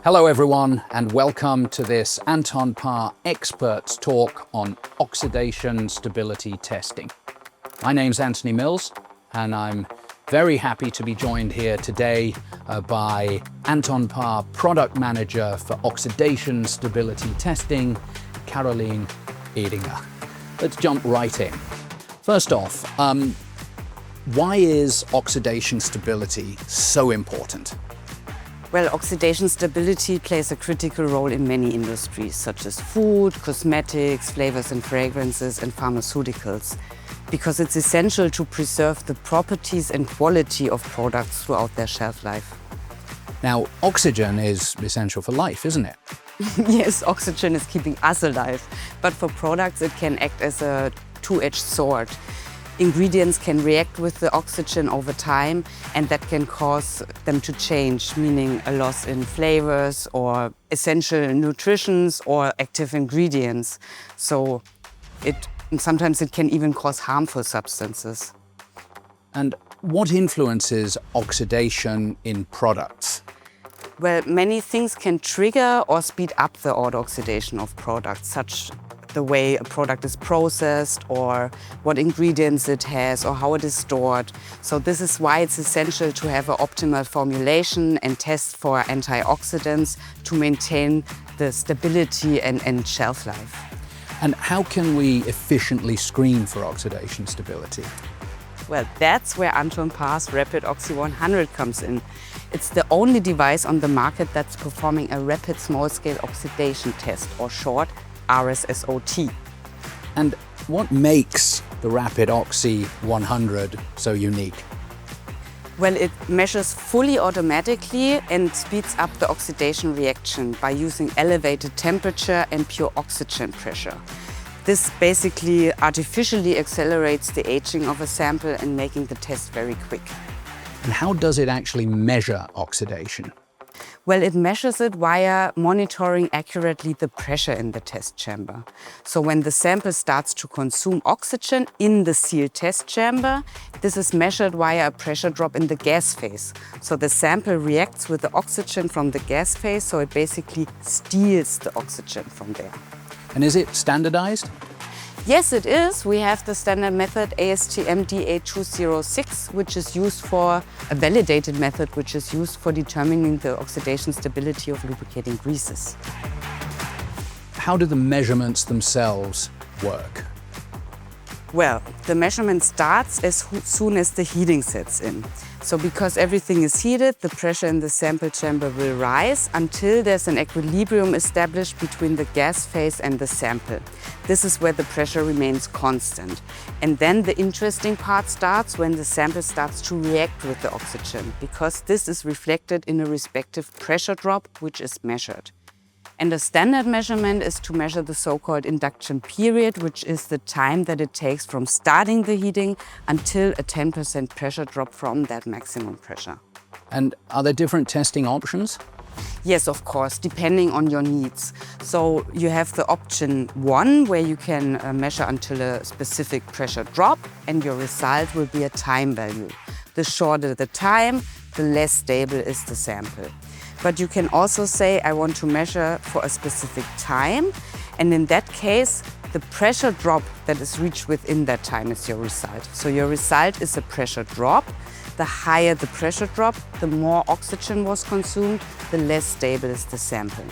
Hello everyone, and welcome to this Anton Paar Experts Talk on Oxidation Stability Testing. My name's Anthony Mills, and I'm very happy to be joined here today by Anton Paar Product Manager for Oxidation Stability Testing, Caroline Edinger. Let's jump right in. First off, why is oxidation stability so important? Well, oxidation stability plays a critical role in many industries, such as food, cosmetics, flavors and fragrances, and pharmaceuticals, because it's essential to preserve the properties and quality of products throughout their shelf life. Now, oxygen is essential for life, isn't it? Yes, oxygen is keeping us alive, but for products it can act as a two-edged sword. Ingredients can react with the oxygen over time, and that can cause them to change, meaning a loss in flavors or essential nutritions or active ingredients. So sometimes it can even cause harmful substances. And what influences oxidation in products? Well, many things can trigger or speed up the auto-oxidation of products, such the way a product is processed or what ingredients it has or how it is stored. So this is why it's essential to have an optimal formulation and test for antioxidants to maintain the stability and shelf life. And how can we efficiently screen for oxidation stability? Well, that's where Anton Paar's RapidOxy 100 comes in. It's the only device on the market that's performing a Rapid Small-Scale Oxidation Test, or short, RSSOT. And what makes the RapidOxy 100 so unique? Well, it measures fully automatically and speeds up the oxidation reaction by using elevated temperature and pure oxygen pressure. This basically artificially accelerates the aging of a sample and making the test very quick. And how does it actually measure oxidation? Well, it measures it via monitoring accurately the pressure in the test chamber. So when the sample starts to consume oxygen in the sealed test chamber, this is measured via a pressure drop in the gas phase. So the sample reacts with the oxygen from the gas phase, so it basically steals the oxygen from there. And is it standardized? Yes, it is. We have the standard method ASTM D8206, which is used for a validated method, which is used for determining the oxidation stability of lubricating greases. How do the measurements themselves work? Well, the measurement starts as soon as the heating sets in. So because everything is heated, the pressure in the sample chamber will rise until there's an equilibrium established between the gas phase and the sample. This is where the pressure remains constant. And then the interesting part starts when the sample starts to react with the oxygen, because this is reflected in a respective pressure drop, which is measured. And a standard measurement is to measure the so-called induction period, which is the time that it takes from starting the heating until a 10% pressure drop from that maximum pressure. And are there different testing options? Yes, of course, depending on your needs. So you have the option 1, where you can measure until a specific pressure drop, and your result will be a time value. The shorter the time, the less stable is the sample. But you can also say, I want to measure for a specific time, and in that case, the pressure drop that is reached within that time is your result. So your result is a pressure drop. The higher the pressure drop, the more oxygen was consumed, the less stable is the sample.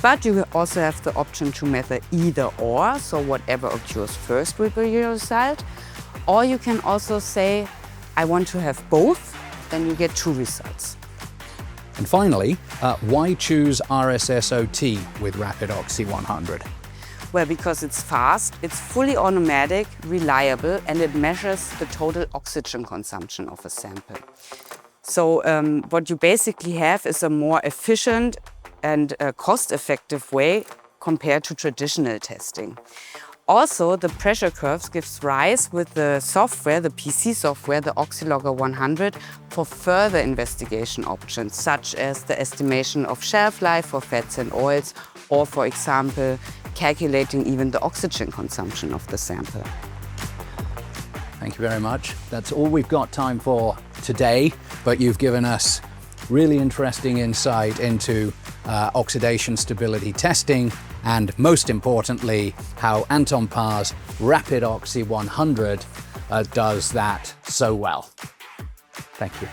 But you also have the option to measure either or, so whatever occurs first will be your result. Or you can also say, I want to have both, then you get 2 results. And finally, why choose RSSOT with RapidOxy 100? Well, because it's fast, it's fully automatic, reliable, and it measures the total oxygen consumption of a sample. So what you basically have is a more efficient and cost-effective way compared to traditional testing. Also, the pressure curves gives rise with the software, the PC software, the Oxylogger 100, for further investigation options, such as the estimation of shelf life for fats and oils, or, for example, calculating even the oxygen consumption of the sample. Thank you very much. That's all we've got time for today, but you've given us really interesting insight into oxidation stability testing, and most importantly, how Anton Paar's RapidOxy 100 does that so well. Thank you.